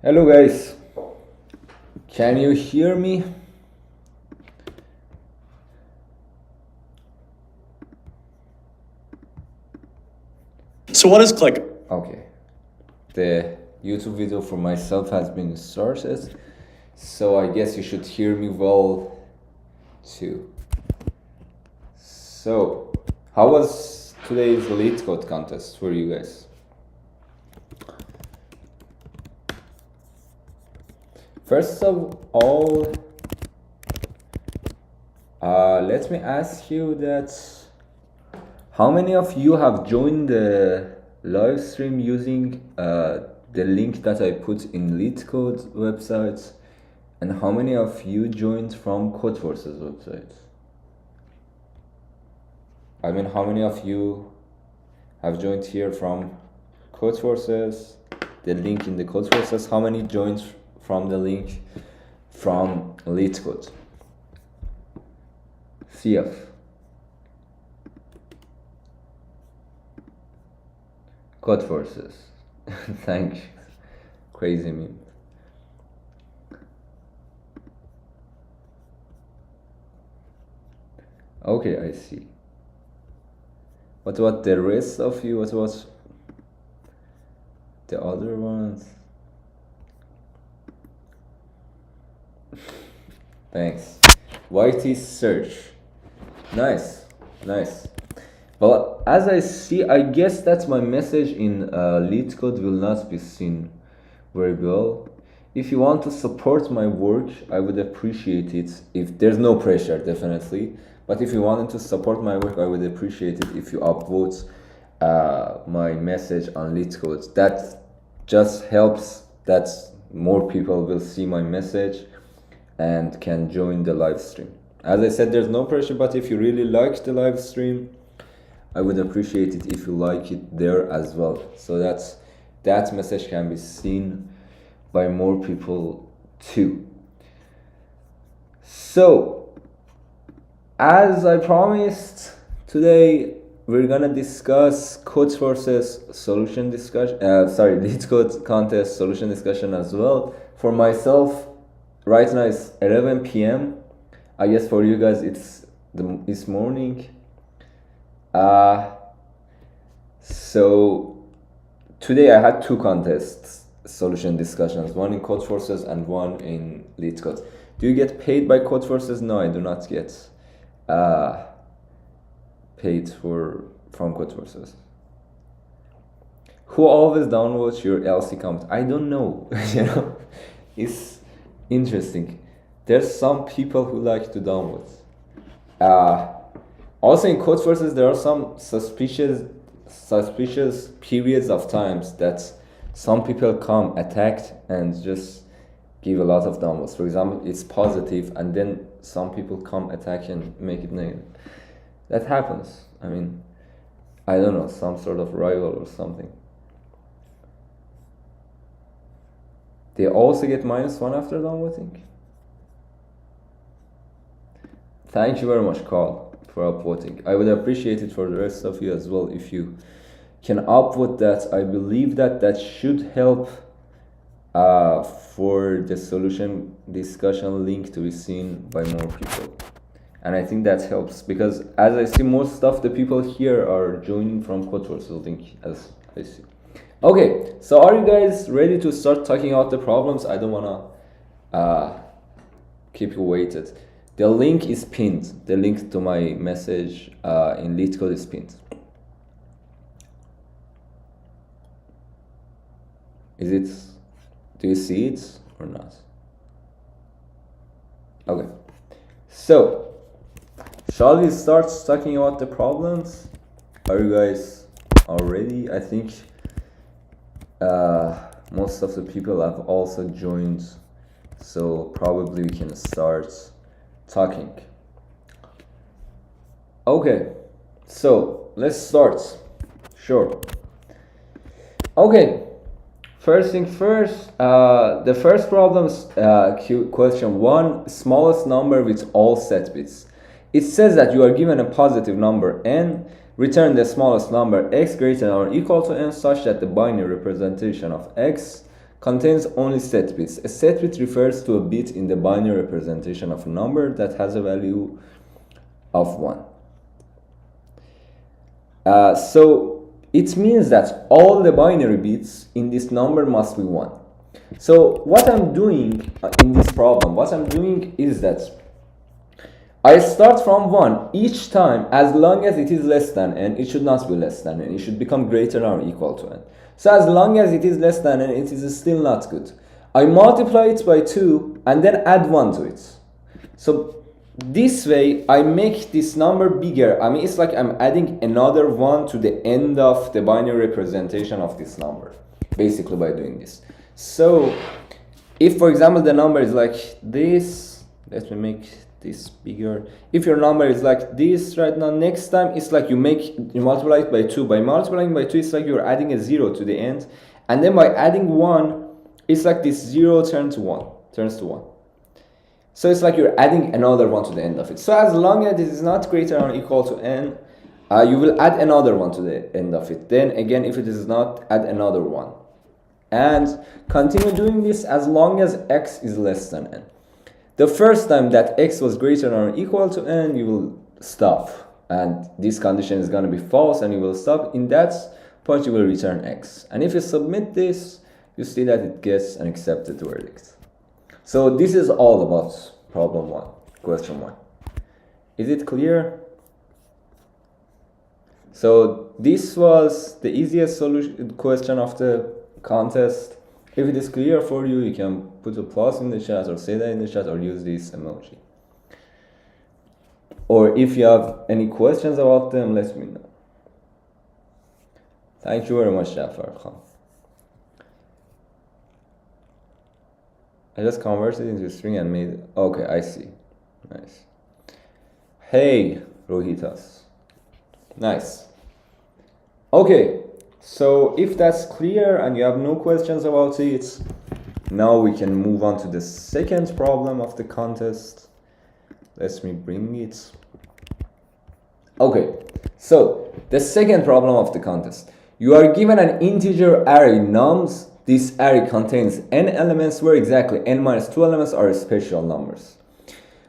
Hello guys, can you hear me? So what is click? Okay, the YouTube video for myself has been started, so I guess you should hear me well too. So, how was today's Leetcode contest for you guys? First of all, let me ask you that how many of you have joined the live stream using the link that I put in Leetcode website, and how many of you joined from Codeforces website? I mean, how many of you have joined here from Codeforces, the link in the Codeforces? How many joined from the link from Leetcode? CF. Codeforces. Thank you. Crazy meme. Okay, I see. What about the rest of you? What about the other ones? Thanks. YT search. Nice, nice. Well, as I see, I guess that my message in Leetcode will not be seen very well. If you want to support my work, I would appreciate it. If there's no pressure, definitely. But if you wanted to support my work, I would appreciate it if you upvote my message on Leetcode. That just helps that more people will see my message and can join the live stream. As I said, there's no pressure, but if you really like the live stream, I would appreciate it if you like it there as well, so that message can be seen by more people too. So, as I promised, today we're gonna discuss Codeforces solution discussion. Leetcode contest solution discussion as well. For myself, right now it's 11 p.m. I guess for you guys it's morning. So today I had two contests, solution discussions, one in Codeforces and one in Leetcode. Do you get paid by Codeforces? No, I do not get paid from Codeforces. Who always downvotes your LC comment? I don't know. You know, it's interesting. There's some people who like to downvote. Also in Codeforces, there are some suspicious periods of times that some people come attacked and just give a lot of downvotes. For example, it's positive and then some people come attack and make it negative. That happens. I mean, I don't know, some sort of rival or something. They also get -1 after downvoting. Thank you very much, Carl, for upvoting. I would appreciate it for the rest of you as well if you can upvote that. I believe that should help for the solution discussion link to be seen by more people. And I think that helps because as I see most of the people here are joining from Codeforces link as I see. Okay, so are you guys ready to start talking about the problems? I don't wanna keep you waited. The link is pinned. The link to my message in Leetcode is pinned. Do you see it or not? Okay. So, shall we start talking about the problems? Are you guys all ready? I think most of the people have also joined, so probably we can start talking. Okay, so let's start. Sure. Okay, first thing first, the first problem is question 1, smallest number with all set bits. It says that you are given a positive number n, return the smallest number x greater than or equal to n such that the binary representation of x contains only set bits. A set bit refers to a bit in the binary representation of a number that has a value of 1. So it means that all the binary bits in this number must be 1. So what I'm doing in this problem, what I'm doing is that I start from 1 each time. As long as it is less than n, it should not be less than n. It should become greater or equal to n. So as long as it is less than n, it is still not good. I multiply it by 2 and then add 1 to it. So this way I make this number bigger. I mean, it's like I'm adding another 1 to the end of the binary representation of this number, basically, by doing this. So if, for example, the number is like this, let me make this bigger. If your number is like this right now, next time it's like you multiply it by 2. By multiplying by 2, it's like you're adding a 0 to the end, and then by adding 1, it's like this 0 turns to 1. So it's like you're adding another 1 to the end of it. So as long as it is not greater or equal to n, you will add another 1 to the end of it. Then again, if it is not, add another 1. And continue doing this as long as x is less than n. The first time that x was greater or equal to n, you will stop. And this condition is going to be false, and you will stop. In that point, you will return x. And if you submit this, you see that it gets an accepted verdict. So this is all about problem 1, question 1. Is it clear? So this was the easiest question of the contest. If it is clear for you, you can put a plus in the chat, or say that in the chat, or use this emoji. Or if you have any questions about them, let me know. Thank you very much, Jafar Khan. I just converted into a string and made it. Okay, I see. Nice. Hey, Rohitas. Nice. Okay. So if that's clear and you have no questions about it, now we can move on to the second problem of the contest. Let me bring it. Okay, so the second problem of the contest. You are given an integer array nums. This array contains n elements where exactly n minus 2 elements are special numbers.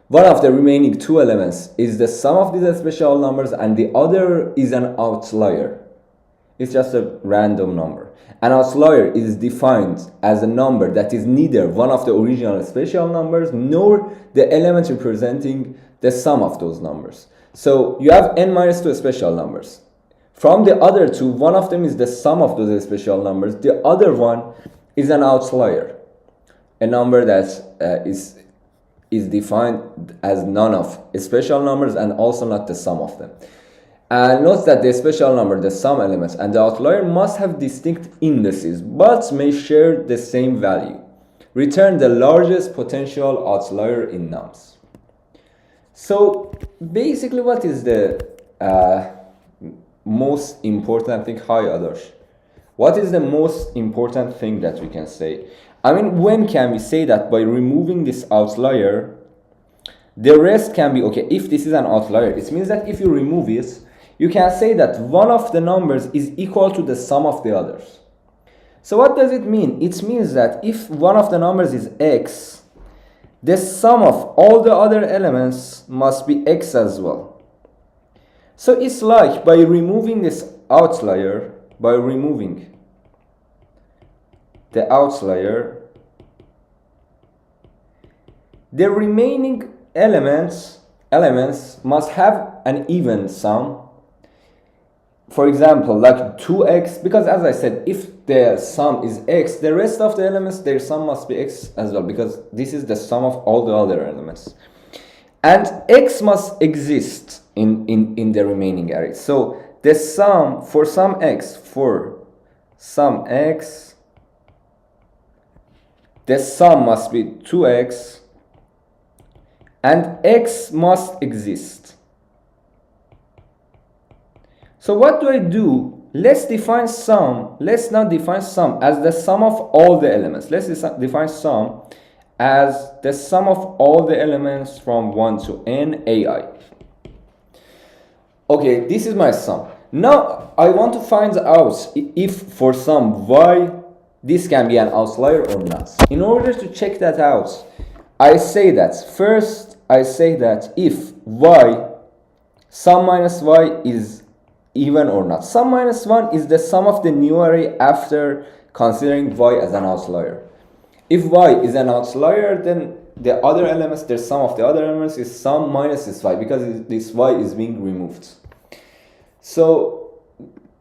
One of the remaining 2 elements is the sum of these special numbers, and the other is an outlier. It's just a random number. An outlier is defined as a number that is neither one of the original special numbers nor the element representing the sum of those numbers. So you have n minus 2 special numbers. From the other two, one of them is the sum of those special numbers. The other one is an outlier, a number that is defined as none of special numbers and also not the sum of them. Note that the special number, the sum elements, and the outlier must have distinct indices but may share the same value. Return the largest potential outlier in nums. So basically, what is the most important thing? Hi, Adarsh. What is the most important thing that we can say? I mean, when can we say that by removing this outlier, the rest can be okay? If this is an outlier, it means that if you remove it, you can say that one of the numbers is equal to the sum of the others. So what does it mean? It means that if one of the numbers is x, the sum of all the other elements must be x as well. So it's like by removing this outlier, by removing the outlier, the remaining elements must have an even sum. For example, like 2x, because as I said, if the sum is x, the rest of the elements, their sum must be x as well, because this is the sum of all the other elements. And x must exist in the remaining array. So the sum for some x, the sum must be 2x, and x must exist. So what do I do? Let's define sum. Let's not define sum as the sum of all the elements. Let's define sum as the sum of all the elements from 1 to n ai. Okay, this is my sum. Now I want to find out if for some y this can be an outlier or not. In order to check that out, I say that first, I say that if y, sum minus y is even or not. Sum minus 1 is the sum of the new array after considering y as an outlier. If y is an outlier, then the other elements, the sum of the other elements is sum minus this y, because this y is being removed. So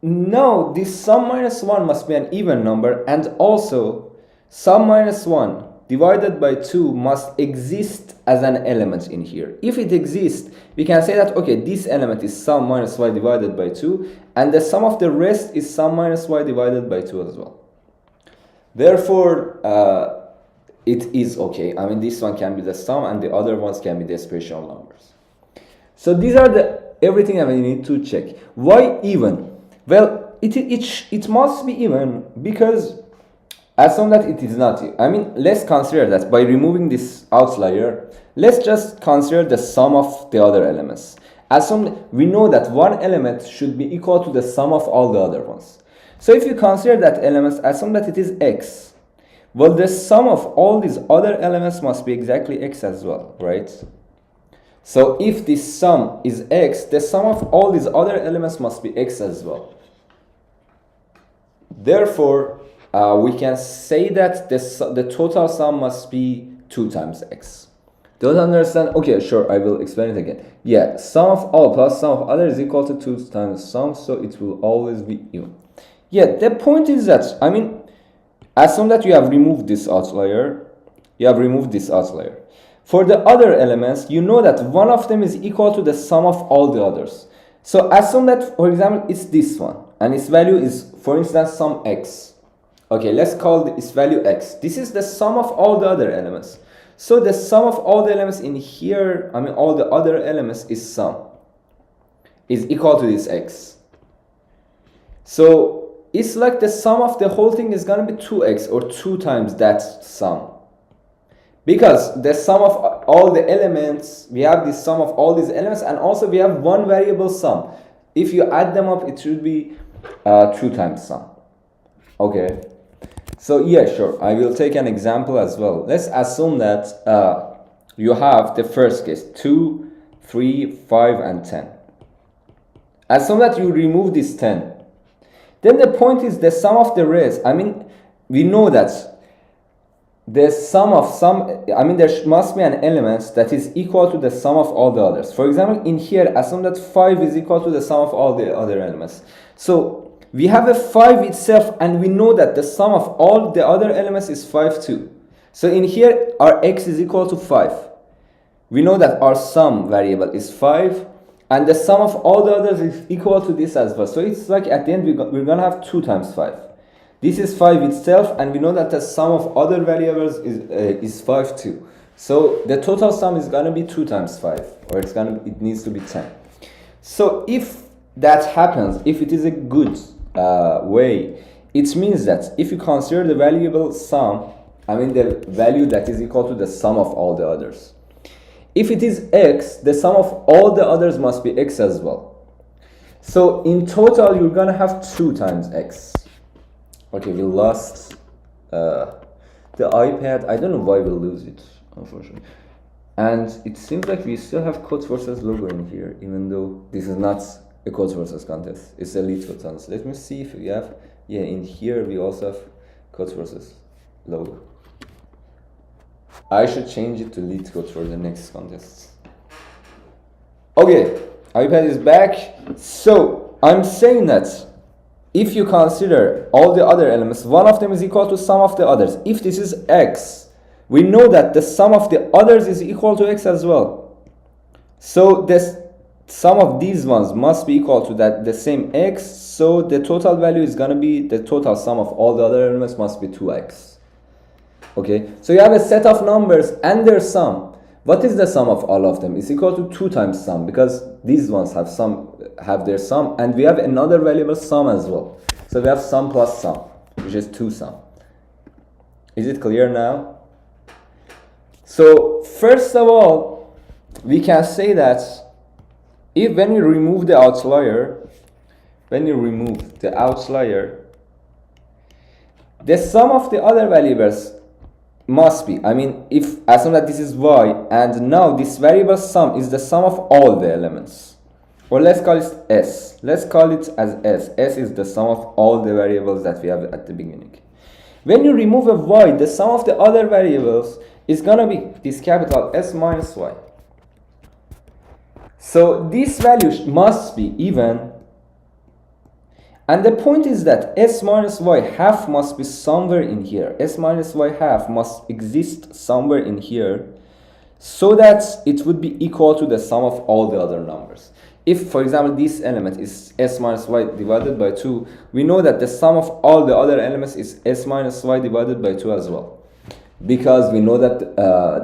now this sum minus 1 must be an even number, and also sum minus 1 divided by 2 must exist as an element in here. If it exists, we can say that, okay, this element is sum minus y divided by 2, and the sum of the rest is sum minus y divided by 2 as well. Therefore, it is okay. I mean, this one can be the sum and the other ones can be the special numbers. So these are everything that we need to check. Why even? Well, it must be even because assume that it is not. I mean, let's consider that by removing this outlier, let's just consider the sum of the other elements. Assume we know that one element should be equal to the sum of all the other ones. So if you consider that element, assume that it is x. Well, the sum of all these other elements must be exactly x as well, right? So if this sum is x, the sum of all these other elements must be x as well. Therefore, we can say that the total sum must be 2 times x. Don't understand? Okay, sure, I will explain it again. Yeah, sum of all plus sum of other is equal to 2 times sum, so it will always be even. Yeah, the point is that, I mean, assume that you have removed this outlier. For the other elements, you know that one of them is equal to the sum of all the others. So assume that, for example, it's this one, and its value is, for instance, sum x. Okay, let's call its value x. This is the sum of all the other elements. So the sum of all the elements in here, I mean all the other elements is equal to this x. So it's like the sum of the whole thing is going to be 2x, or 2 times that sum. Because the sum of all the elements, we have the sum of all these elements, and also we have one variable sum. If you add them up, it should be 2 times sum. Okay. So yeah, sure, I will take an example as well. Let's assume that you have the first case, 2, 3, 5, and 10. Assume that you remove this 10. Then the point is the sum of the rest. I mean, we know that the sum of there must be an element that is equal to the sum of all the others. For example, in here, assume that 5 is equal to the sum of all the other elements. So we have a 5 itself, and we know that the sum of all the other elements is 5 too. So in here, our x is equal to 5. We know that our sum variable is 5, and the sum of all the others is equal to this as well. So it's like at the end, we're going to have 2 times 5. This is 5 itself, and we know that the sum of other variables is 5 too. So the total sum is going to be 2 times 5, or it needs to be 10. So if that happens, if it is a good way, it means that if you consider the variable sum, I mean the value that is equal to the sum of all the others. If it is x, the sum of all the others must be x as well. So in total, you're going to have 2 times x. Okay, we lost the iPad. I don't know why we'll lose it, unfortunately. And it seems like we still have Codeforces logo in here, even though this is not a Codeforces contest. It's a Leetcode contest. Let me see if we have, yeah, in here we also have Codeforces logo. I should change it to Leetcode for the next contest. Okay, iPad is back. So I'm saying that if you consider all the other elements, one of them is equal to sum of the others. If this is x, we know that the sum of the others is equal to x as well. So this sum of these ones must be equal to the same x. So the total value is going to be, the total sum of all the other elements must be 2x. Okay, so you have a set of numbers and their sum. What is the sum of all of them? It's equal to 2 times sum, because these ones have their sum, and we have another variable sum as well. So we have sum plus sum, which is 2 sum. Is it clear now? So first of all, we can say that when you remove the outlier, the sum of the other variables must be, I mean, if assume that this is y, and now this variable sum is the sum of all the elements, or let's call it s. Let's call it as s. S is the sum of all the variables that we have at the beginning. When you remove a y, the sum of the other variables is gonna be this capital S minus y. So this value must be even, and the point is that s minus y half must be somewhere in here. S minus y half must exist somewhere in here so that it would be equal to the sum of all the other numbers. If, for example, this element is s minus y divided by 2, we know that the sum of all the other elements is s minus y divided by 2 as well, because we know that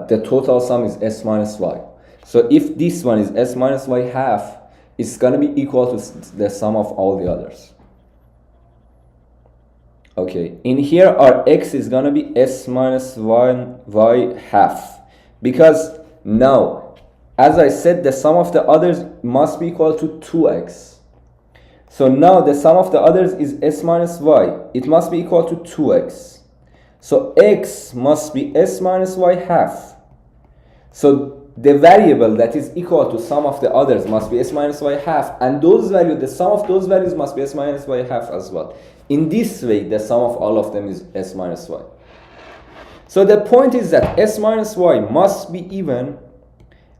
the total sum is s minus y. So if this one is s minus y half, it's going to be equal to the sum of all the others. Okay, in here our x is going to be s minus 1 y half, because now, as I said, the sum of the others must be equal to 2x. So now the sum of the others is s minus y. It must be equal to 2x. So x must be s minus y half. So the variable that is equal to sum of the others must be s minus y half, and those values, the sum of those values must be s minus y half as well. In this way, the sum of all of them is s minus y. So the point is that s minus y must be even,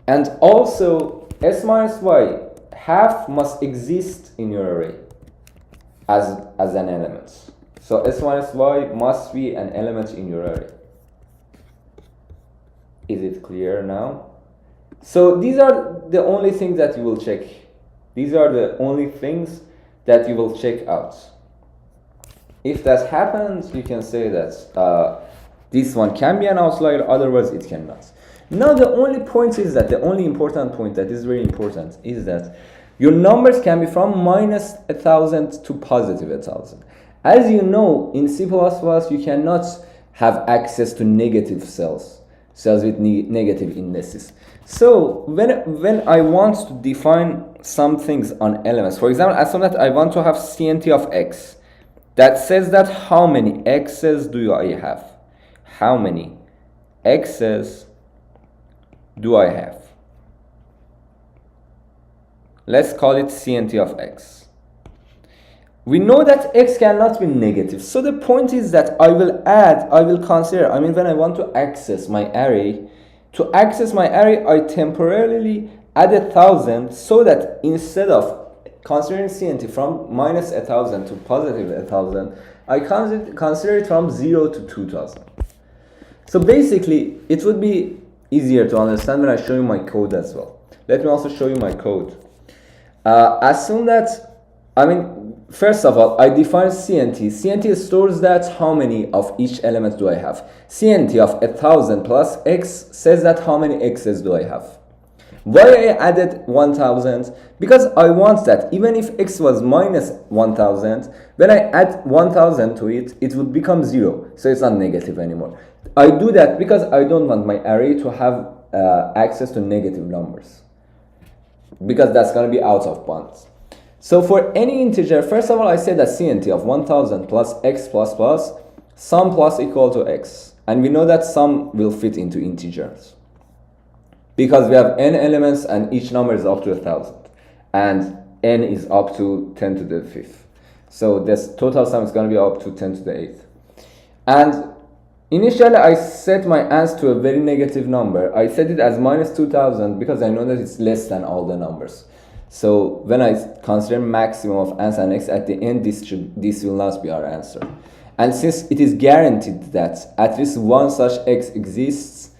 and also s minus y half must exist in your array as an element. So s minus y must be an element in your array. Is it clear now? So these are the only things that you will check. These are the only things that you will check out. If that happens, you can say that this one can be an outlier, otherwise it cannot. Now the only point is that, the only important point that is very important is that your numbers can be from minus 1,000 to positive 1,000. As you know, in C++ you cannot have access to negative cells with negative indices. So when I want to define some things on elements, for example, assume that I want to have CNT of x, that says that how many x's do I have? How many x's do I have? Let's call it CNT of x. We know that x cannot be negative. So the point is that I will consider, when I want to access my array, I temporarily add 1,000, so that instead of considering CNT from minus 1,000 to positive 1,000, I consider it from 0 to 2,000. So basically, it would be easier to understand when I show you my code as well. Let me also show you my code. Assume that, first of all, I define CNT. CNT stores that how many of each element do I have. CNT of 1,000 plus x says that how many x's do I have. Why I added 1,000? Because I want that even if x was minus 1,000, when I add 1,000 to it, it would become 0. So it's not negative anymore. I do that because I don't want my array to have access to negative numbers, because that's going to be out of bounds. So for any integer, first of all, I say that CNT of 1,000 plus x plus plus, sum plus equal to x. And we know that sum will fit into integers, because we have n elements and each number is up to 1,000. And n is up to 10 to the 5th. So this total sum is going to be up to 10 to the 8th. And initially, I set my ans to a very negative number. I set it as minus 2,000 because I know that it's less than all the numbers. So when I consider maximum of ans and x at the end, this will not be our answer. And since it is guaranteed that at least one such x exists,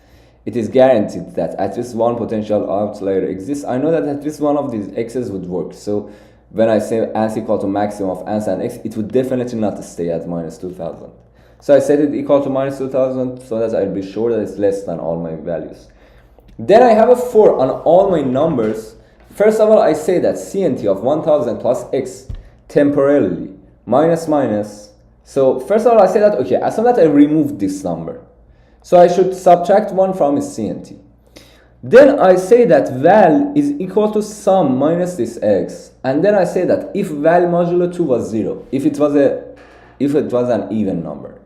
it is guaranteed that at least one potential outlier exists, I know that at least one of these x's would work. So when I say ans equal to maximum of ans and x, it would definitely not stay at minus 2,000. So I set it equal to minus 2,000 so that I'll be sure that it's less than all my values. Then I have a for on all my numbers. First of all, I say that CNT of 1,000 plus x temporarily minus minus. So first of all, I say that, okay, assume that I removed this number. So I should subtract 1 from its CNT. Then I say that val is equal to sum minus this x. And then I say that if val modulo 2 was 0, if it was an even number.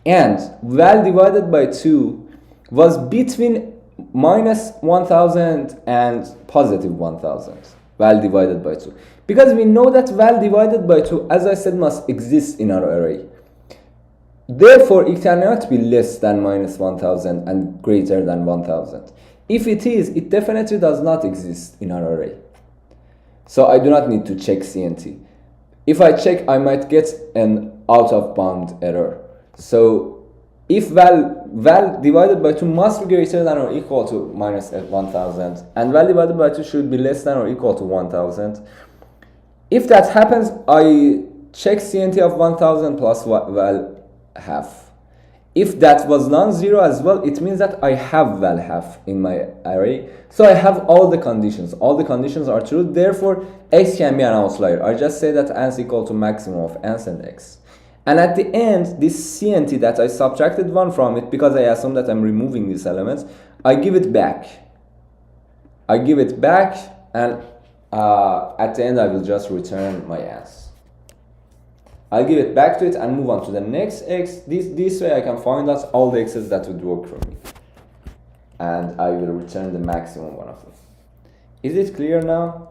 and val divided by 2 was between minus 1000 and positive 1000, val divided by 2. Because we know that val divided by 2, as I said, must exist in our array. Therefore, it cannot be less than minus 1000 and greater than 1000. If it is, it definitely does not exist in our array. So I do not need to check CNT. If I check, I might get an out of bound error. So if val divided by 2 must be greater than or equal to minus 1000, and val divided by 2 should be less than or equal to 1000. If that happens, I check CNT of 1000 plus val half. If that was non-zero as well, it means that I have val half in my array. So I have all the conditions. All the conditions are true. Therefore, x can be an outlier. I just say that ans equal to maximum of ans and x. And at the end, this CNT that I subtracted 1 from it, because I assume that I'm removing these elements, I give it back. I give it back, and at the end, I will just return my ans. I'll give it back to it and move on to the next x. This way I can find out all the x's that would work for me. And I will return the maximum one of them. Is it clear now?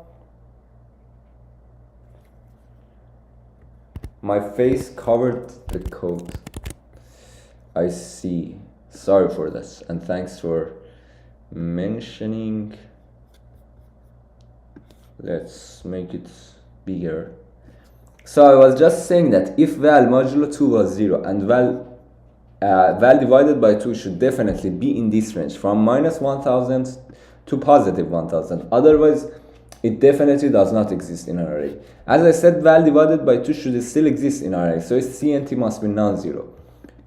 My face covered the code. I see. Sorry for this, and thanks for mentioning. Let's make it bigger. So I was just saying that if val modulo 2 was 0 and val divided by 2 should definitely be in this range from minus 1000 to positive 1000. Otherwise, it definitely does not exist in our array. As I said, val divided by 2 should still exist in our array, so its CNT must be non-zero.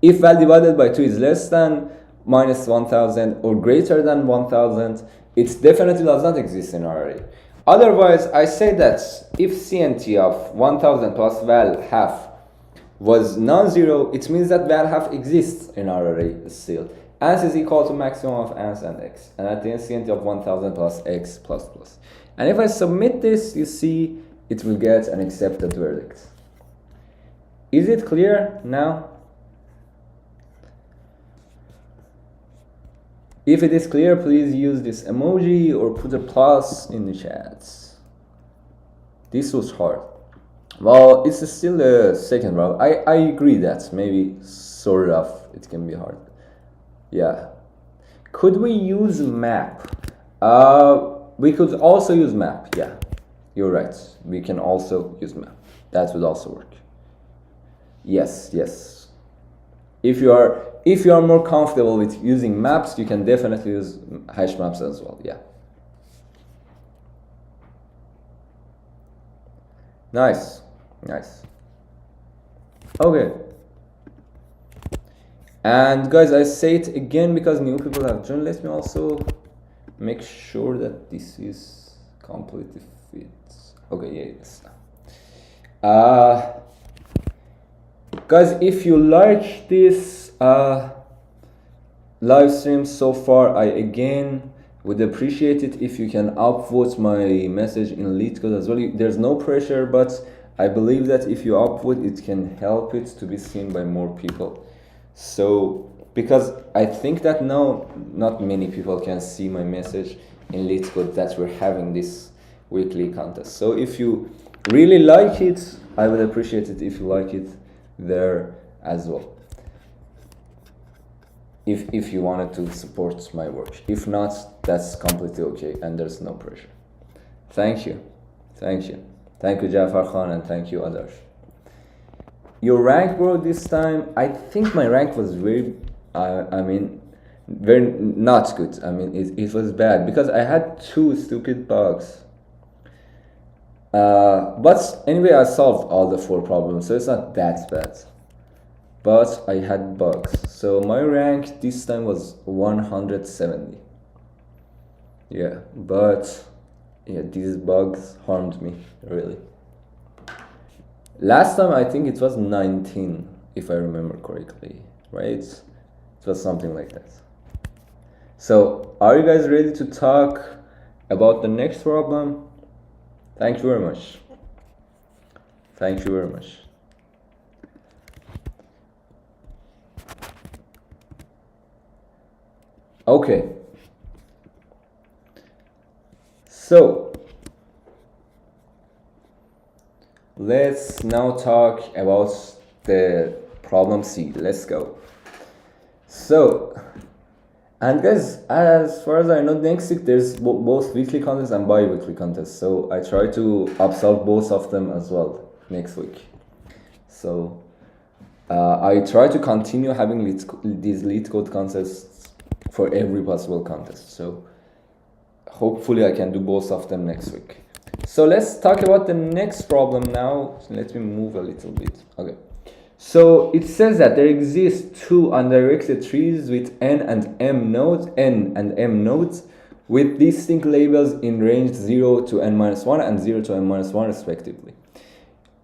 If val divided by 2 is less than minus 1000 or greater than 1000, it definitely does not exist in our array. Otherwise, I say that if CNT of 1000 plus val half was non-zero, it means that val half exists in our array still. Ans is equal to maximum of ans and x. And at the end, CNT of 1000 plus x plus plus. And if I submit this, you see it will get an accepted verdict. Is it clear now? If it is clear, please use this emoji or put a plus in the chats. This was hard. Well, it's still the second round. I agree that maybe sort of it can be hard. Yeah. Could we use map? We could also use map. Yeah, you're right. We can also use map. That would also work. Yes, yes. If you are more comfortable with using maps, you can definitely use hash maps as well. Yeah. Nice, nice. Okay. And guys, I say it again because new people have joined. Let me also make sure that this is completely fit. Okay, yeah, yes. Guys, if you like this live stream so far, I again would appreciate it if you can upvote my message in Leetcode as well. There's no pressure, but I believe that if you upvote, it can help it to be seen by more people. So, because I think that now not many people can see my message in Leetcode that we're having this weekly contest. So if you really like it, I would appreciate it if you like it there as well. If you wanted to support my work. If not, that's completely okay and there's no pressure. Thank you. Thank you. Thank you, Jafar Khan, and thank you, Adarsh. Your rank, bro, this time, I think my rank was very, very not good. I mean, it was bad because I had 2 stupid bugs. But anyway, I solved all the 4 problems, so it's not that bad. But I had bugs. So my rank this time was 170. Yeah, but yeah, these bugs harmed me, really. Last time I think it was 19, if I remember correctly, right? It was something like that. So, are you guys ready to talk about the next problem? Thank you very much. Thank you very much. Okay. So let's now talk about the problem C. Let's go. So, and guys, as far as I know, next week there's both weekly contests and bi-weekly contests. So I try to absolve both of them as well next week. So I try to continue having these Leetcode contests for every possible contest. So hopefully I can do both of them next week. So let's talk about the next problem now. Let me move a little bit. Okay. So it says that there exist two undirected trees with n and m nodes with distinct labels in range 0 to n-1 and 0 to n-1 respectively.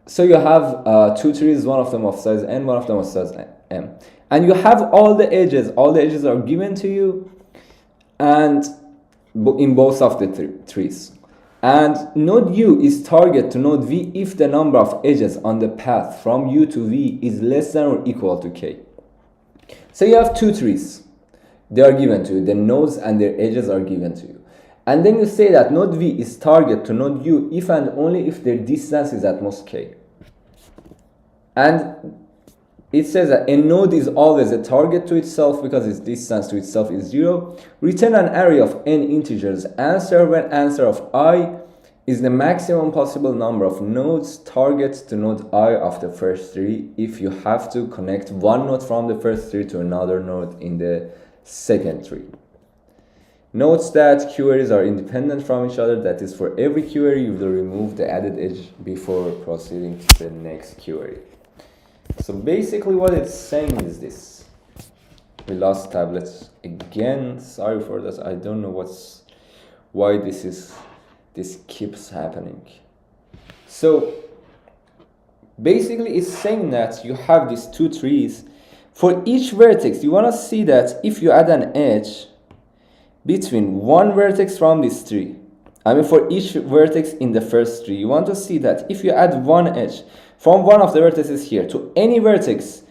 So you have two trees, one of them of size n, one of them of size m. And you have all the edges are given to you, and in both of the trees. And node u is target to node v if the number of edges on the path from u to v is less than or equal to k. So you have two trees. They are given to you. The nodes and their edges are given to you. And then you say that node v is target to node u if and only if their distance is at most k. And it says that a node is always a target to itself because its distance to itself is 0. Return an array of n integers. Answer when answer of I is the maximum possible number of nodes targets to node I of the first tree if you have to connect one node from the first tree to another node in the second tree. Note that queries are independent from each other. That is, for every query you will remove the added edge before proceeding to the next query. So basically what it's saying is this. We lost tablets again. Sorry for that. I don't know why this keeps happening. So basically it's saying that you have these two trees. For each vertex, you want to see that if you add an edge between one vertex from this tree, for each vertex in the first tree, you want to see that if you add one edge from one of the vertices here to any vertex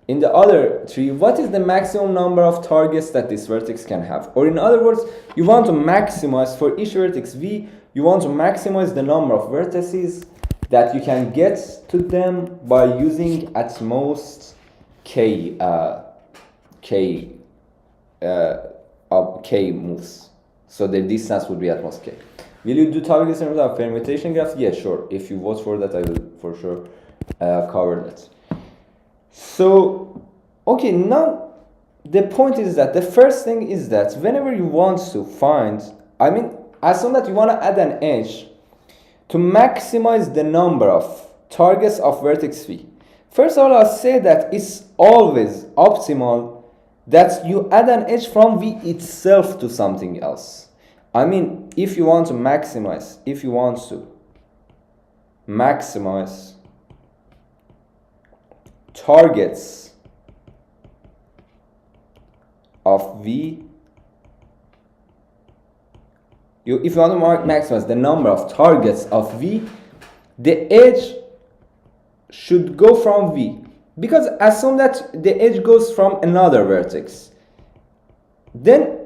in the other tree, what is the maximum number of targets that this vertex can have? Or in other words, you want to maximize for each vertex v, you want to maximize the number of vertices that you can get to them by using at most k moves. So the distance would be at most k. Will you do target distribution of permutation graph? Yeah, sure. If you vote for that, I will for sure cover that. So, okay, now the point is that the first thing is that whenever you want to find, as soon as you want to add an edge to maximize the number of targets of vertex v, first of all, I'll say that it's always optimal that you add an edge from v itself to something else. If you want to maximize targets of v, if you want to maximize the number of targets of v, the edge should go from v, because assume that the edge goes from another vertex, then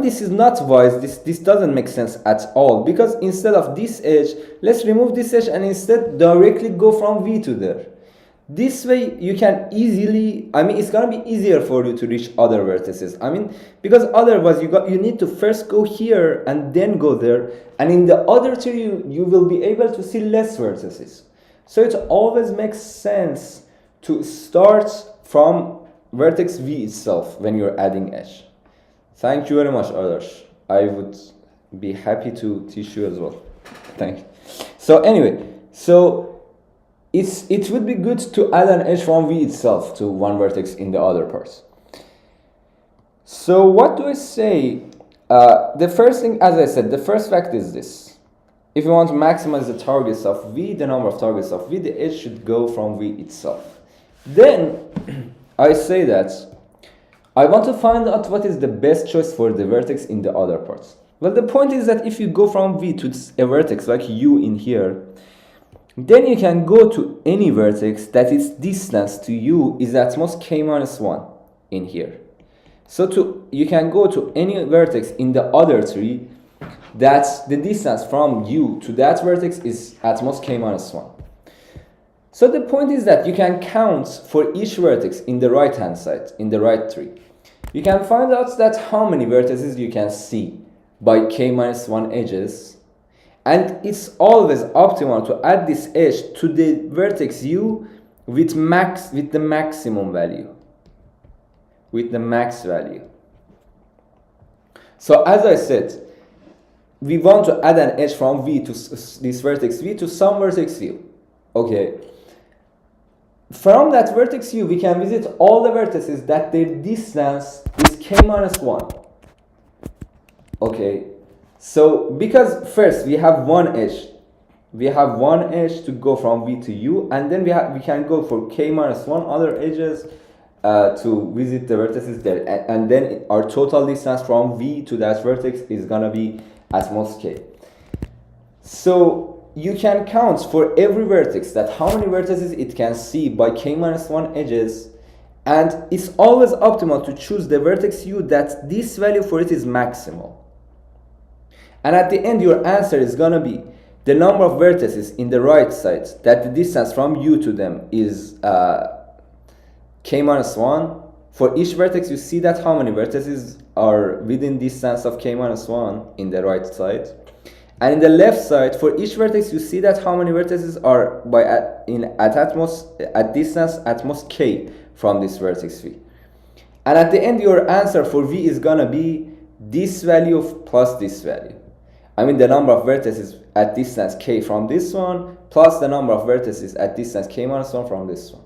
this is not wise. This doesn't make sense at all, because instead of this edge, let's remove this edge and instead directly go from v to there. This way you can easily, it's gonna be easier for you to reach other vertices. Because otherwise you need to first go here and then go there, and in the other tree you will be able to see less vertices. So it always makes sense to start from vertex v itself when you're adding edge. Thank you very much, Adarsh. I would be happy to teach you as well. Thank you. So anyway, it would be good to add an edge from v itself to one vertex in the other parts. So what do I say? The first thing, as I said, the first fact is this. If you want to maximize the targets of v, the number of targets of v, the edge should go from v itself. Then I say that I want to find out what is the best choice for the vertex in the other parts. Well, the point is that if you go from v to a vertex like u in here, then you can go to any vertex that its distance to u is at most k-1 in here. So you can go to any vertex in the other tree that the distance from you to that vertex is at most k minus 1. So the point is that you can count for each vertex in the right hand side, in the right tree. You can find out that how many vertices you can see by k minus 1 edges, and it's always optimal to add this edge to the vertex u with the maximum value, with the max value. So as I said, we want to add an edge from v to this vertex v to some vertex u. Okay. From that vertex u, we can visit all the vertices that their distance is k minus 1. Okay, so because first we have one edge. We have one edge to go from v to u, and then we can go for k minus 1 other edges to visit the vertices there. And then our total distance from v to that vertex is gonna be at most k. So you can count for every vertex that how many vertices it can see by k minus 1 edges, and it's always optimal to choose the vertex u that this value for it is maximal. And at the end your answer is gonna be the number of vertices in the right side that the distance from u to them is k minus 1. For each vertex you see that how many vertices are within distance of k minus 1 in the right side. And in the left side, for each vertex, you see that how many vertices are at distance at most k from this vertex v. And at the end, your answer for v is gonna be this value plus this value. I mean the number of vertices at distance k from this one plus the number of vertices at distance k minus 1 from this one.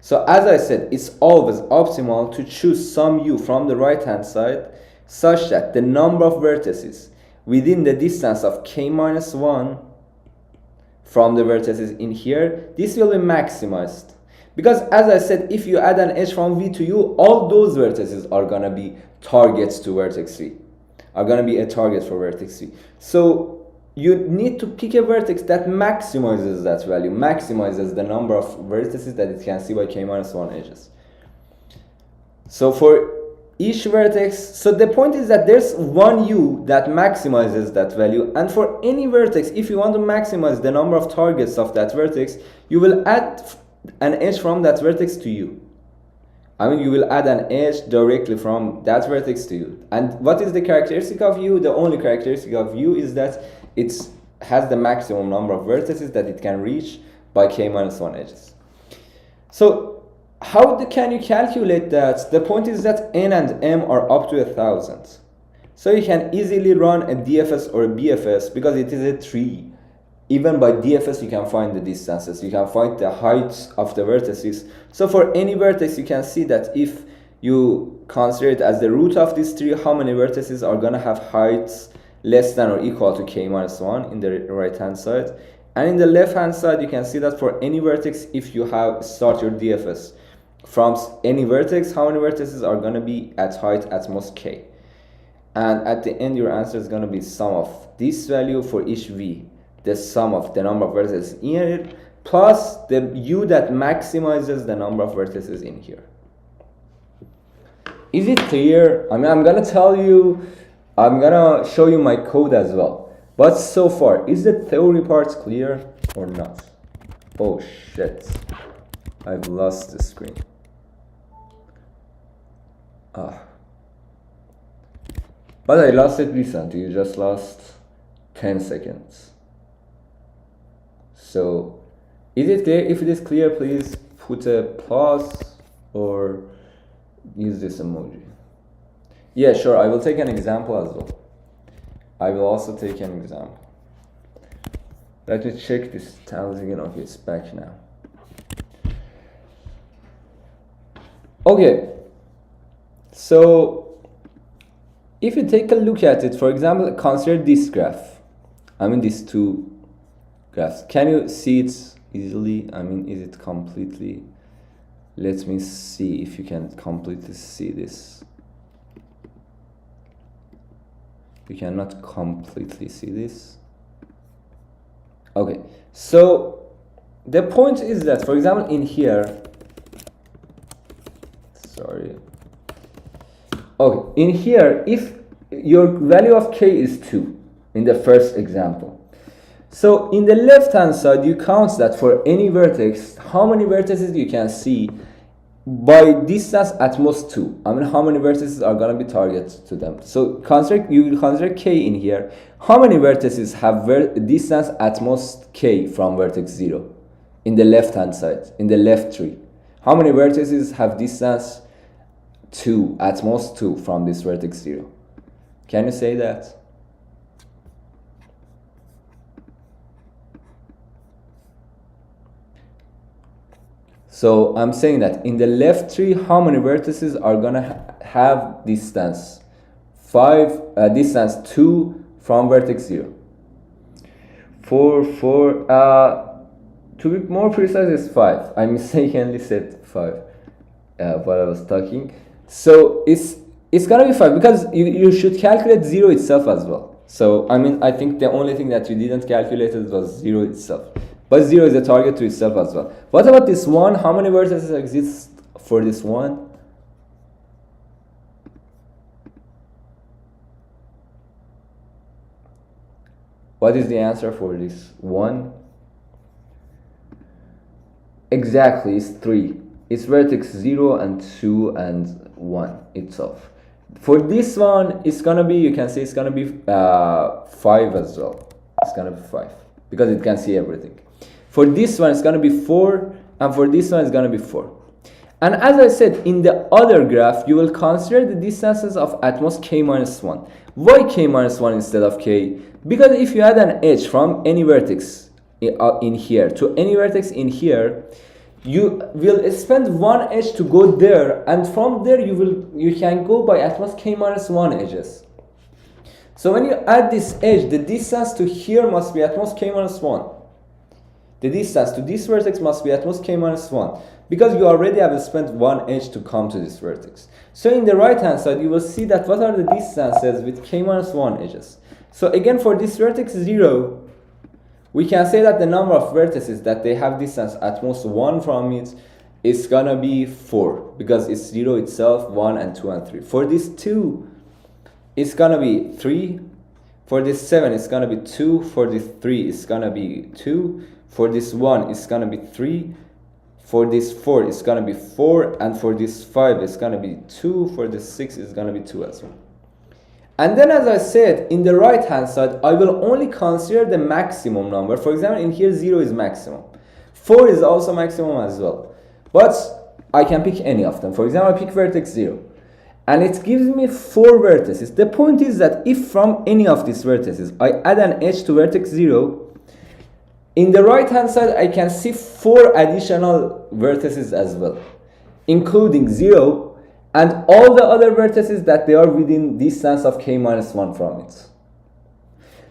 So as I said, it's always optimal to choose some u from the right hand side such that the number of vertices within the distance of k minus 1 from the vertices in here, this will be maximized. Because as I said, if you add an edge from v to u, all those vertices are gonna be targets to vertex v, are gonna be a target for vertex v. So you need to pick a vertex that maximizes that value, maximizes the number of vertices that it can see by k minus 1 edges. So for each vertex, so the point is that there's one u that maximizes that value, and for any vertex, if you want to maximize the number of targets of that vertex, you will add an edge from that vertex to u. I mean, you will add an edge directly from that vertex to u. And what is the characteristic of u? The only characteristic of u is that it has the maximum number of vertices that it can reach by k minus 1 edges. So how can you calculate that? The point is that n and m are up to 1,000. So you can easily run a DFS or a BFS because it is a tree. Even by DFS you can find the distances, you can find the heights of the vertices. So for any vertex you can see that if you consider it as the root of this tree, how many vertices are gonna have heights less than or equal to k minus 1 in the right hand side. And in the left hand side you can see that for any vertex, if you start your DFS from any vertex, how many vertices are going to be at height at most k. And at the end your answer is going to be sum of this value for each v, the sum of the number of vertices in here plus the u that maximizes the number of vertices in here. Is it clear? I mean, I'm going to show you my code as well. But so far, is the theory part clear or not? Oh shit, I've lost the screen. But I lost it recently, you just lost 10 seconds. So, is it clear? If it is clear, please put a plus or use this emoji. Yeah, sure, I will take an example as well. I will also take an example. Let me check this tiles again. Okay, it's back now. Okay, so if you take a look at it, for example, consider this graph. I mean, these two graphs. Can you see it easily? I mean, is it completely? Let me see if you can completely see this. You cannot completely see this. Okay, so the point is that, for example, in here, sorry, Okay, in here, if your value of k is 2 in the first example, so in the left hand side you count that for any vertex, how many vertices you can see by distance at most 2. I mean, how many vertices are gonna be targeted to them. So you will consider k in here. How many vertices have distance at most k from vertex 0 in the left hand side, in the left tree? How many vertices have distance 2, at most 2 from this vertex 0? Can you say that? So I'm saying that in the left tree, how many vertices are gonna have distance 2 from vertex 0? 4, to be more precise, is 5. I mistakenly said 5 while I was talking. So it's gonna be 5 because you should calculate 0 itself as well. So I mean, I think the only thing that you didn't calculate was 0 itself. But 0 is a target to itself as well. What about this 1? How many vertices exist for this 1? What is the answer for this 1? Exactly, it's 3. It's vertex 0 and 2 and 1 itself. For this one, it's gonna be, you can say it's gonna be 5 as well. It's gonna be 5 because it can see everything. For this one, it's gonna be 4, and for this one, it's gonna be 4. And as I said, in the other graph, you will consider the distances of at most k minus 1. Why k minus 1 instead of k? Because if you add an edge from any vertex in here to any vertex in here, you will spend one edge to go there, and from there you can go by at most k minus 1 edges. So when you add this edge, the distance to here must be at most k minus 1. The distance to this vertex must be at most k minus 1 because you already have spent one edge to come to this vertex. So in the right hand side, you will see that what are the distances with k minus 1 edges. So again, for this vertex 0, we can say that the number of vertices that they have distance at most 1 from it is gonna be 4 because it's 0 itself, 1 and 2 and 3. For this 2, it's gonna be 3. For this 7, it's gonna be 2. For this 3, it's gonna be 2. For this 1, it's gonna be 3. For this 4, it's gonna be 4. And for this 5, it's gonna be 2. For this 6, it's gonna be 2 as well. And then, as I said, in the right hand side, I will only consider the maximum number. For example, in here 0 is maximum. 4 is also maximum as well. But I can pick any of them. For example, I pick vertex 0. And it gives me 4 vertices. The point is that if from any of these vertices I add an edge to vertex 0, in the right hand side I can see 4 additional vertices as well, including 0 and all the other vertices that they are within distance of k minus 1 from it.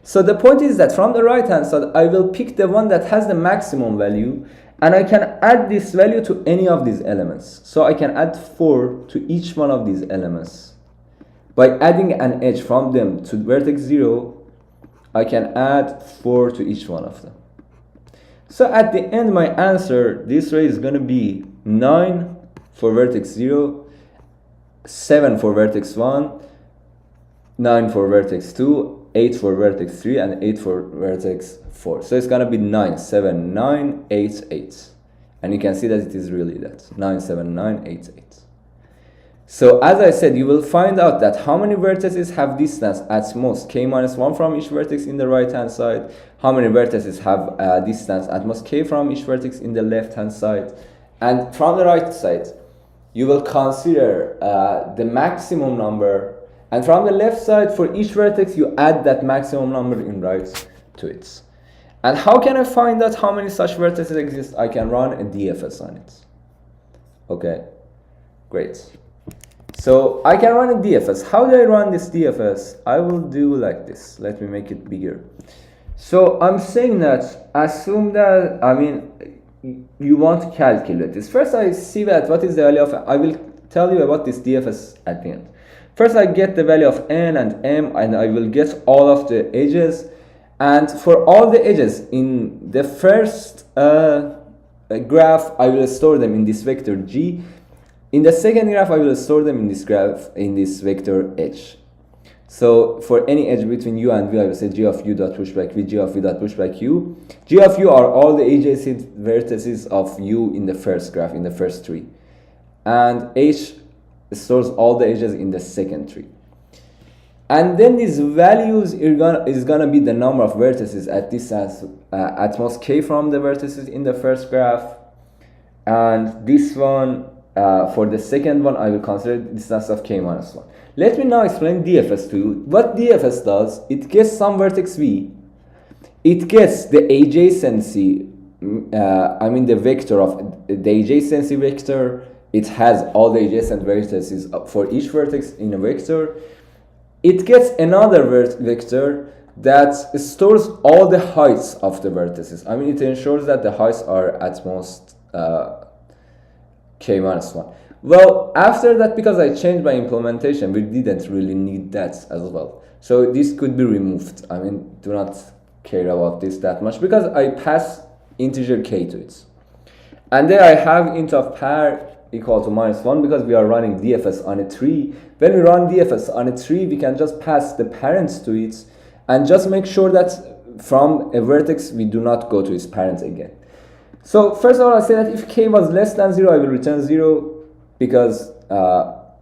So the point is that from the right hand side I will pick the one that has the maximum value, and I can add this value to any of these elements. So I can add 4 to each one of these elements. By adding an edge from them to vertex 0, I can add 4 to each one of them. So at the end, my answer this way is going to be 9 for vertex 0, 7 for vertex 1, 9 for vertex 2, 8 for vertex 3, and 8 for vertex 4. So it's going to be 9, 7, 9, 8, 8. And you can see that it is really that. 9, 7, 9, 8, 8. So as I said, you will find out that how many vertices have distance at most k minus 1 from each vertex in the right hand side, how many vertices have distance at most k from each vertex in the left hand side, and from the right side you will consider the maximum number, and from the left side for each vertex you add that maximum number in right to it. And how can I find out how many such vertices exist? I can run a DFS on it. Okay, great. So I can run a DFS. How do I run this DFS? I will do like this. Let me make it bigger. So I'm saying that assume that, you want to calculate this. First I see that what is the value of, I will tell you about this DFS at the end. First I get the value of n and m, and I will get all of the edges. And for all the edges in the first graph, I will store them in this vector g. In the second graph, I will store them in this graph, in this vector h. So for any edge between u and v, I will say g of u dot pushback v, g of v dot pushback u. G of u are all the adjacent vertices of u in the first graph, in the first tree. And h stores all the edges in the second tree. And then these values is gonna be the number of vertices at distance at most k from the vertices in the first graph. And this one, for the second one, I will consider distance of k minus 1. Let me now explain DFS to you. What DFS does, it gets some vertex v, it gets the adjacency, the vector of the adjacency vector, it has all the adjacent vertices for each vertex in a vector. It gets another vector that stores all the heights of the vertices. It ensures that the heights are at most k minus 1. Well, after that, because I changed my implementation, we didn't really need that as well. So this could be removed. Do not care about this that much because I pass integer k to it. And there I have int of par equal to minus 1 because we are running DFS on a tree. When we run DFS on a tree, we can just pass the parents to it and just make sure that from a vertex, we do not go to its parents again. So first of all, I say that if k was less than 0, I will return 0 because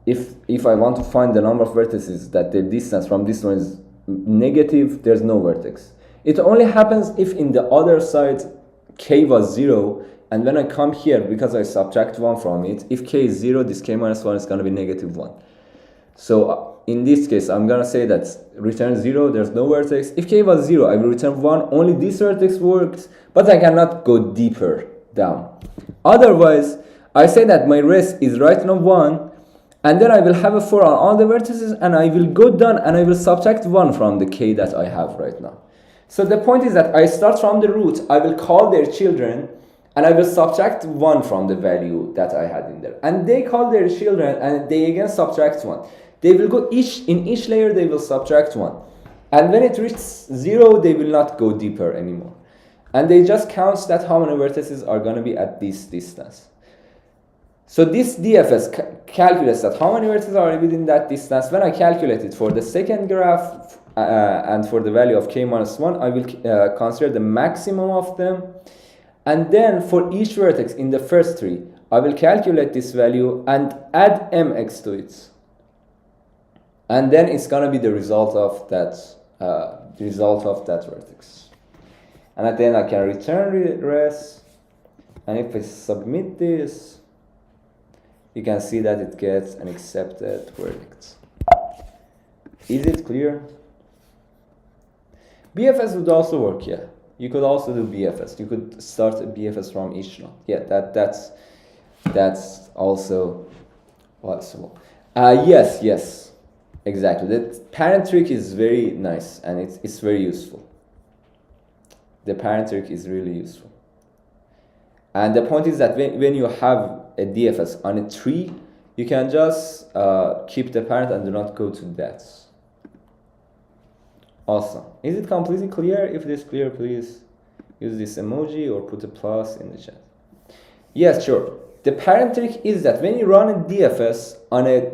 if I want to find the number of vertices that the distance from this one is negative, there's no vertex. It only happens if in the other side k was 0, and when I come here, because I subtract 1 from it, if k is 0, this k minus 1 is going to be negative 1. So in this case, I'm going to say that return 0, there's no vertex. If k was 0, I will return 1, only this vertex works, but I cannot go deeper down. Otherwise, I say that my rest is right now 1, and then I will have a for on all the vertices, and I will go down and I will subtract 1 from the k that I have right now. So the point is that I start from the root, I will call their children, and I will subtract 1 from the value that I had in there. And they call their children, and they again subtract 1. They will go in each layer, they will subtract 1. And when it reaches 0, they will not go deeper anymore. And they just count that how many vertices are going to be at this distance. So this DFS calculates that how many vertices are within that distance. When I calculate it for the second graph and for the value of k minus 1, I will consider the maximum of them. And then for each vertex in the first tree, I will calculate this value and add mx to it. And then it's going to be the result of that vertex. And at the end, I can return res. And if I submit this, you can see that it gets an accepted verdict. Is it clear? BFS would also work, yeah. You could also do BFS. You could start a BFS from each node. Yeah, that's also possible. Yes, exactly. The parent trick is very nice and it's very useful. The parent trick is really useful. And the point is that when you have a DFS on a tree, you can just keep the parent and do not go to that. Awesome. Is it completely clear? If it is clear, please use this emoji or put a plus in the chat. Yes, sure. The parent trick is that when you run a DFS on a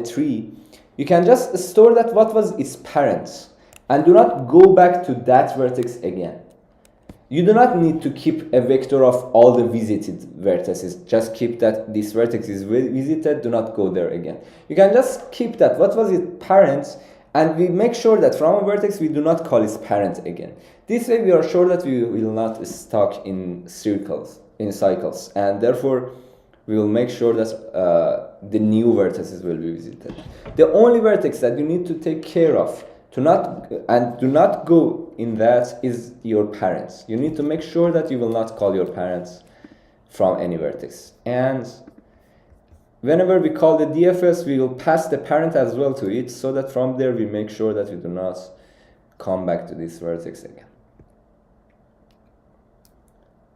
tree, you can just store that what was its parents and do not go back to that vertex again. You do not need to keep a vector of all the visited vertices. Just keep that this vertex is visited, do not go there again. You can just keep that, what was its parents, and we make sure that from a vertex we do not call its parent again. This way we are sure that we will not stuck in cycles, and therefore we will make sure that the new vertices will be visited. The only vertex that you need to take care of do not go in that is your parents. You need to make sure that you will not call your parents from any vertex. And whenever we call the DFS, we will pass the parent as well to it, so that from there we make sure that we do not come back to this vertex again.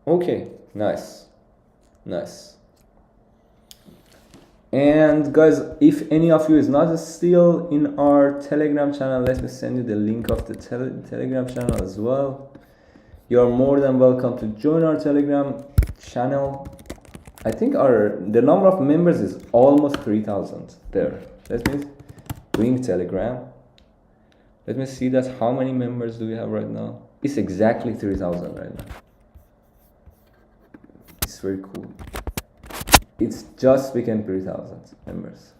Okay, nice. And guys, if any of you is not still in our Telegram channel, let me send you the link of the Telegram channel as well. You are more than welcome to join our Telegram channel. I think the number of members is almost 3,000 there. Let me bring Telegram. Let me see that how many members do we have right now. It's exactly 3,000 right now. It's very cool. It's just became 3,000 members.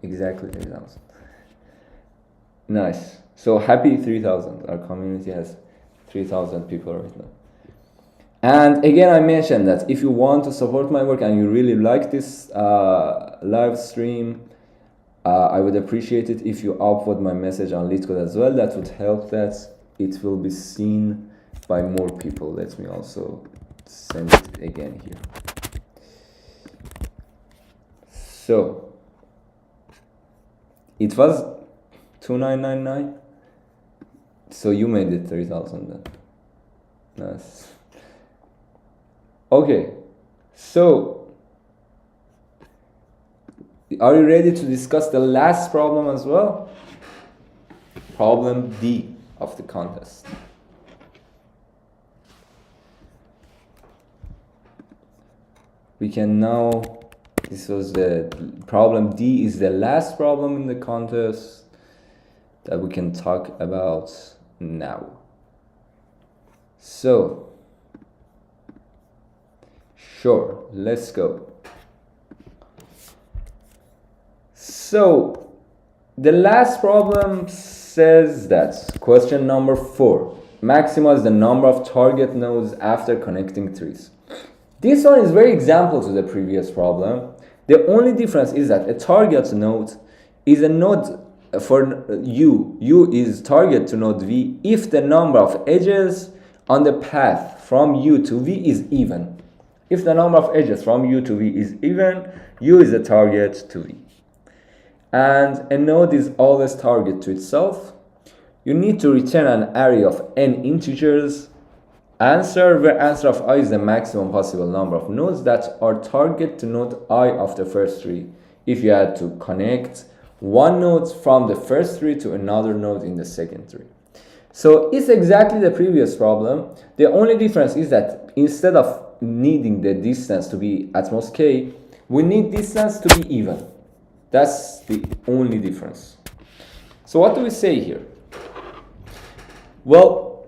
Exactly 3,000. Nice. So happy 3,000. Our community has 3,000 people right now. And again, I mentioned that if you want to support my work and you really like this live stream, I would appreciate it if you upvote my message on Leetcode as well. That would help that it will be seen by more people. Let me also send it again here. So it was 2,999. So you made it 3,000 then. Nice. Okay, so are you ready to discuss the last problem as well? Problem D of the contest. We can now, this was the problem D is the last problem in the contest that we can talk about now. So, sure, let's go. So, the last problem says that, question number 4, maximize the number of target nodes after connecting trees. This one is very example to the previous problem. The only difference is that a target node is a node for U. U is target to node V if the number of edges on the path from U to V is even. If the number of edges from U to V is even, U is a target to V. And a node is always target to itself. You need to return an array of n integers answer, where answer of I is the maximum possible number of nodes that are target to node I of the first tree if you had to connect one node from the first tree to another node in the second tree. So it's exactly the previous problem. The only difference is that instead of needing the distance to be at most k, we need distance to be even. That's the only difference. So what do we say here? Well,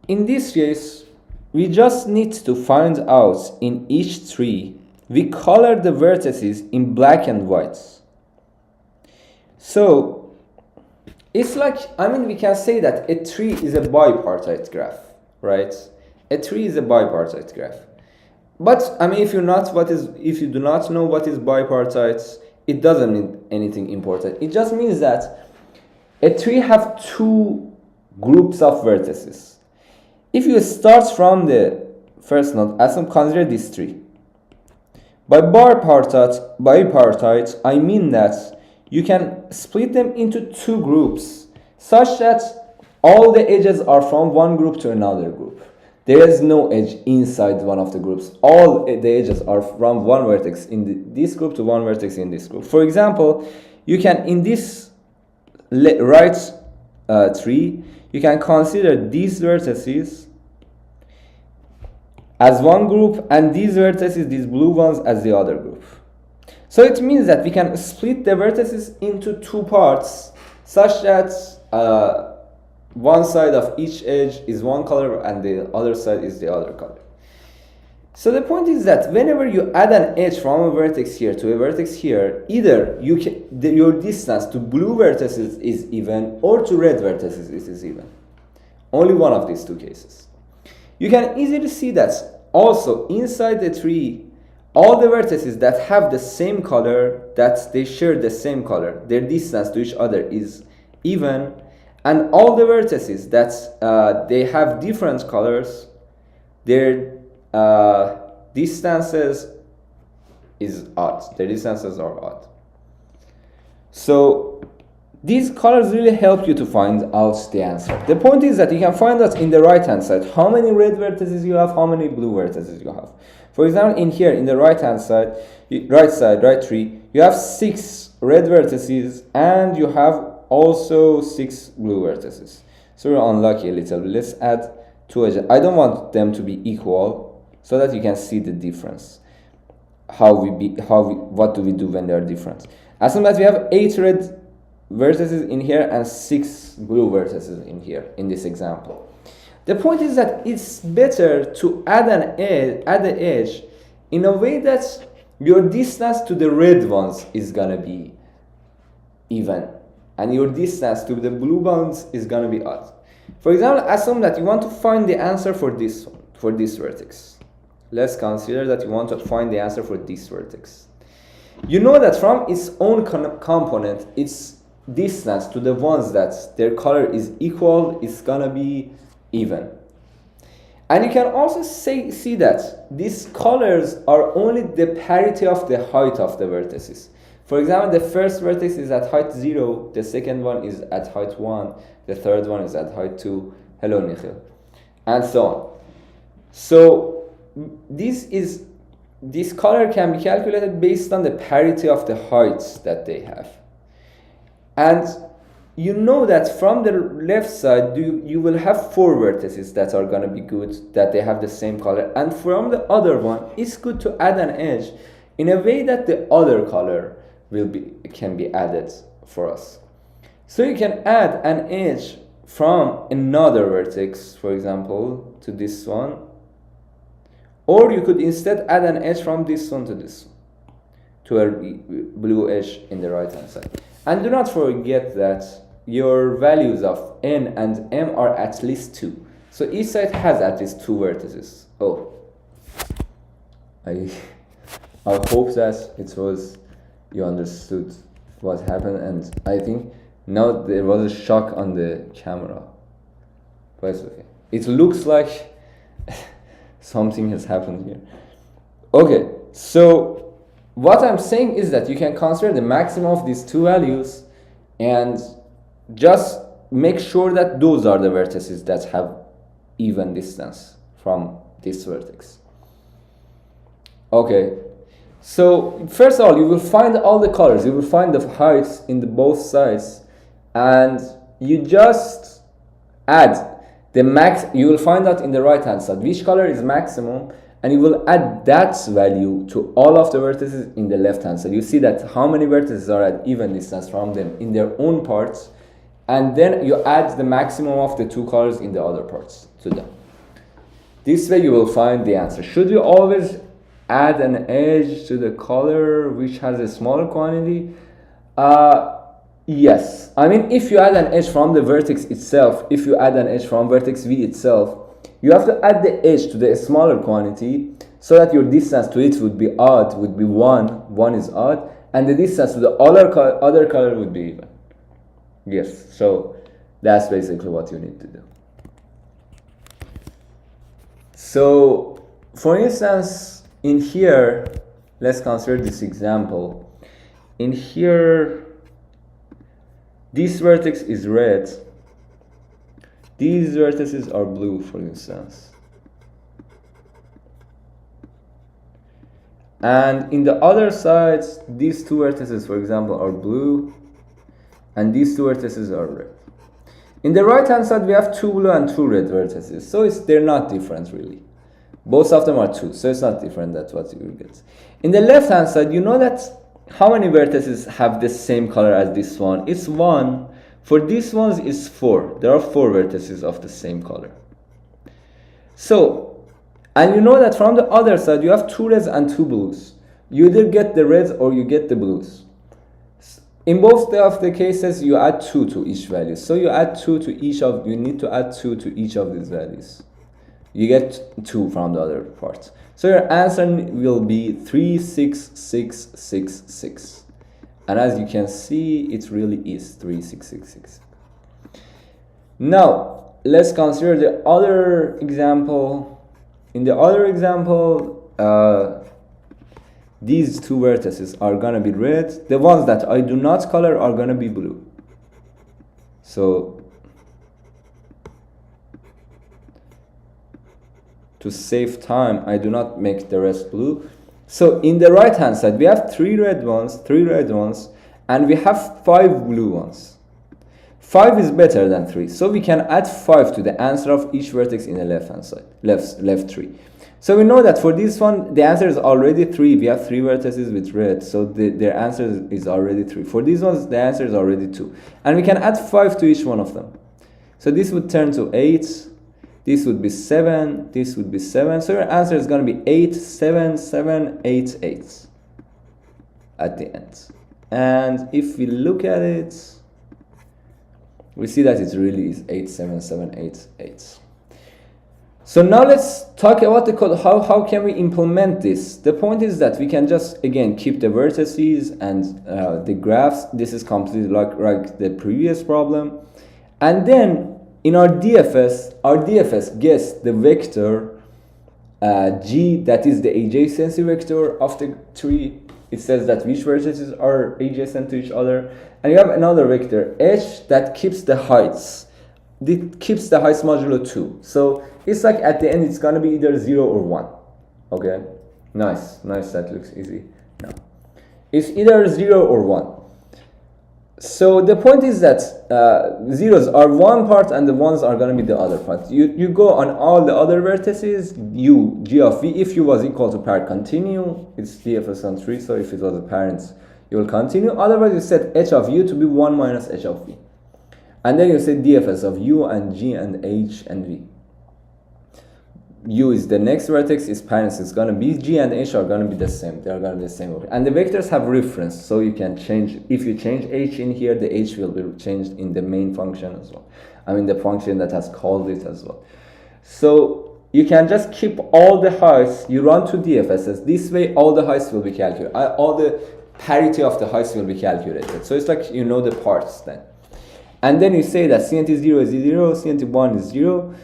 in this case, we just need to find out in each tree, we color the vertices in black and white. So it's like, we can say that a tree is a bipartite graph, right? A tree is a bipartite graph. But if you do not know what is bipartite, it doesn't mean anything important. It just means that a tree have two groups of vertices. If you start from the first node, consider this tree. By bipartite, I mean that you can split them into two groups such that all the edges are from one group to another group. There is no edge inside one of the groups. All the edges are from one vertex in this group to one vertex in this group. For example, you can, in this right tree, you can consider these vertices as one group and these vertices, these blue ones, as the other group. So it means that we can split the vertices into two parts such that one side of each edge is one color and the other side is the other color. So the point is that whenever you add an edge from a vertex here to a vertex here, either your distance to blue vertices is even or to red vertices it is even. Only one of these two cases. You can easily see that also inside the tree, all the vertices that have the same color, that they share the same color, their distance to each other is even, and all the vertices that they have different colors, their distances is odd. Their distances are odd. So these colors really help you to find out the answer. The point is that you can find out in the right hand side how many red vertices you have, how many blue vertices you have. For example, in here in the right hand side, right tree, you have 6 red vertices and you have also 6 blue vertices. So we're unlucky a little bit. Let's add 2 edges. I don't want them to be equal. so that you can see the difference. What do we do when they are different? Assume that we have 8 red vertices in here and 6 blue vertices in here in this example. The point is that it's better to add an edge in a way that your distance to the red ones is gonna be even, and your distance to the blue ones is gonna be odd. For example, assume that you want to find the answer for this one, for this vertex. Let's consider that you want to find the answer for this vertex. You know that from its own component, its distance to the ones that their color is equal is gonna be even. And you can also see that these colors are only the parity of the height of the vertices. For example, the first vertex is at height 0, the second one is at height 1, the third one is at height 2, hello Nikhil, and so on. So this color can be calculated based on the parity of the heights that they have. And you know that from the left side, you will have 4 vertices that are going to be good, that they have the same color. And from the other one, it's good to add an edge in a way that the other color can be added for us. So you can add an edge from another vertex, for example, to this one. Or you could instead add an edge from this one to this one, to a blue edge in the right hand side. And do not forget that your values of n and m are at least 2. So each side has at least 2 vertices. Oh, I hope that you understood what happened, and I think now there was a shock on the camera, but it's okay. It looks like something has happened here. Okay, so what I'm saying is that you can consider the maximum of these 2 values and just make sure that those are the vertices that have even distance from this vertex. Okay, so first of all, you will find all the colors, you will find the heights in both sides, and you just add the max. You will find out in the right hand side which color is maximum, and you will add that value to all of the vertices in the left hand side. You see that how many vertices are at even distance from them in their own parts, and then you add the maximum of the 2 colors in the other parts to them. This way you will find the answer. Should you always add an edge to the color which has a smaller quantity? Yes. I mean, if you add an edge from the vertex itself, if you add an edge from vertex V itself, you have to add the edge to the smaller quantity so that your distance to it would be odd, would be 1. 1 is odd, and the distance to the other color would be even. Yes, so that's basically what you need to do. So, for instance, in here, let's consider this example. In here, this vertex is red. These vertices are blue, for instance. And in the other sides, these 2 vertices, for example, are blue, and these 2 vertices are red. In the right hand side, we have 2 blue and 2 red vertices, so they're not different really. Both of them are 2, so it's not different. That's what you will get. In the left hand side, you know that how many vertices have the same color as this one? It's 1. For these ones, it's 4. There are 4 vertices of the same color. So, and you know that from the other side, you have 2 reds and 2 blues. You either get the reds or you get the blues. In both of the cases, you add 2 to each value. So you add 2 to each of, you need to add 2 to each of these values. You get 2 from the other part. So your answer will be 3, 6, 6, 6, 6. And as you can see, it really is 3, 6, 6, 6. Now, let's consider the other example. In the other example, these 2 vertices are going to be red. The ones that I do not color are going to be blue. So, to save time, I do not make the rest blue. So in the right hand side, we have 3 red ones, and we have 5 blue ones. 5 is better than 3, so we can add 5 to the answer of each vertex in the left hand side, left 3. So we know that for this one, the answer is already 3. We have 3 vertices with red, so their answer is already 3. For these ones, the answer is already 2. And we can add 5 to each one of them. So this would turn to 8. This would be 7. This would be 7. So your answer is going to be 8, 7, 7, 8, 8 at the end. And if we look at it, we see that it really is 8, 7, 7, 8, 8. So now let's talk about the code. How can we implement this? The point is that we can just, again, keep the vertices and the graphs. This is completely like the previous problem. And then in our DFS gets the vector G, that is the adjacency vector of the tree. It says that which vertices are adjacent to each other. And you have another vector H that keeps the heights. It keeps the heights modulo 2. So it's like at the end it's gonna be either 0 or 1. Okay, nice, that looks easy. No, it's either 0 or 1. So the point is that zeros are one part and the ones are gonna be the other part. You go on all the other vertices, G of V, if U was equal to parent continue, it's DFS on 3, so if it was a parent, you will continue. Otherwise you set H of U to be 1 minus H of V. And then you say DFS of U and G and H and V. U is the next vertex, its parents is going to be, G and H are going to be the same. They are going to be the same. And the vectors have reference, so you can change. If you change H in here, the H will be changed in the main function as well. I mean the function that has called it as well. So you can just keep all the heights. You run two DFSs. This way all the heights will be calculated. All the parity of the heights will be calculated. So it's like you know the parts then. And then you say that CNT0 is 0, CNT1 is 0.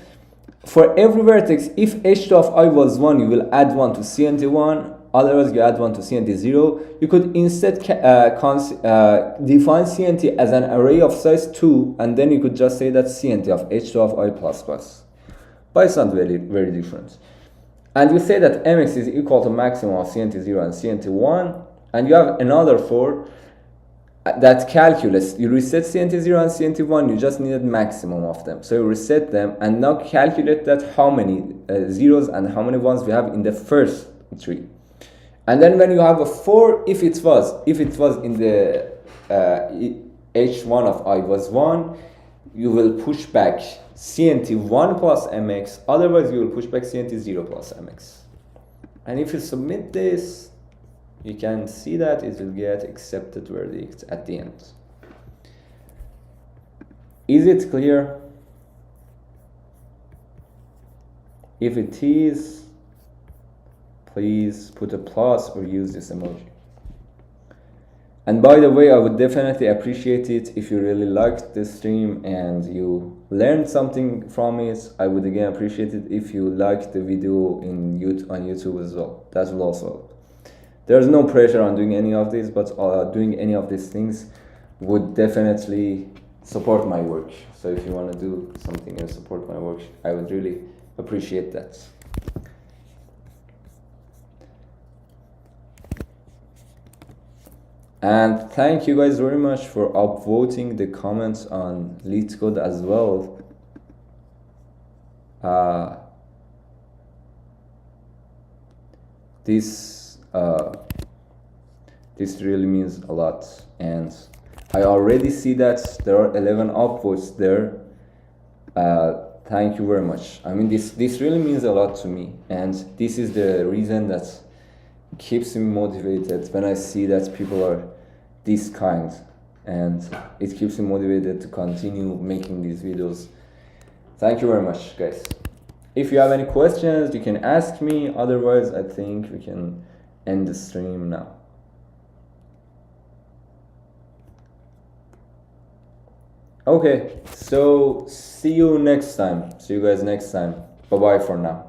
For every vertex, if H2 of I was 1, you will add 1 to CNT1. Otherwise, you add 1 to CNT0. You could instead define CNT as an array of size 2, and then you could just say that CNT of H2 of I plus plus. But it's not very, very different. And you say that MX is equal to maximum of CNT0 and CNT1, and you have another for that calculus. You reset CNT0 and CNT1, you just needed maximum of them. So you reset them and now calculate that how many zeros and how many ones we have in the first tree. And then when you have a 4, if it was in the H1 of I was 1, you will push back CNT1 plus MX, otherwise you will push back CNT0 plus MX. And if you submit this, you can see that it will get accepted verdict at the end. Is it clear? If it is, please put a plus or use this emoji. And by the way, I would definitely appreciate it if you really liked this stream and you learned something from it. I would again appreciate it if you liked the video on YouTube as well. That will also help. There's no pressure on doing any of this, but doing any of these things would definitely support my work. So if you want to do something and support my work, I would really appreciate that. And thank you guys very much for upvoting the comments on Leetcode as well. This really means a lot, and I already see that there are 11 upvotes there. Thank you very much. I mean, this really means a lot to me, and this is the reason that keeps me motivated when I see that people are this kind, and it keeps me motivated to continue making these videos. Thank you very much, guys. If you have any questions, you can ask me. Otherwise, I think we can end the stream now. Okay, so see you next time. See you guys next time. Bye-bye for now.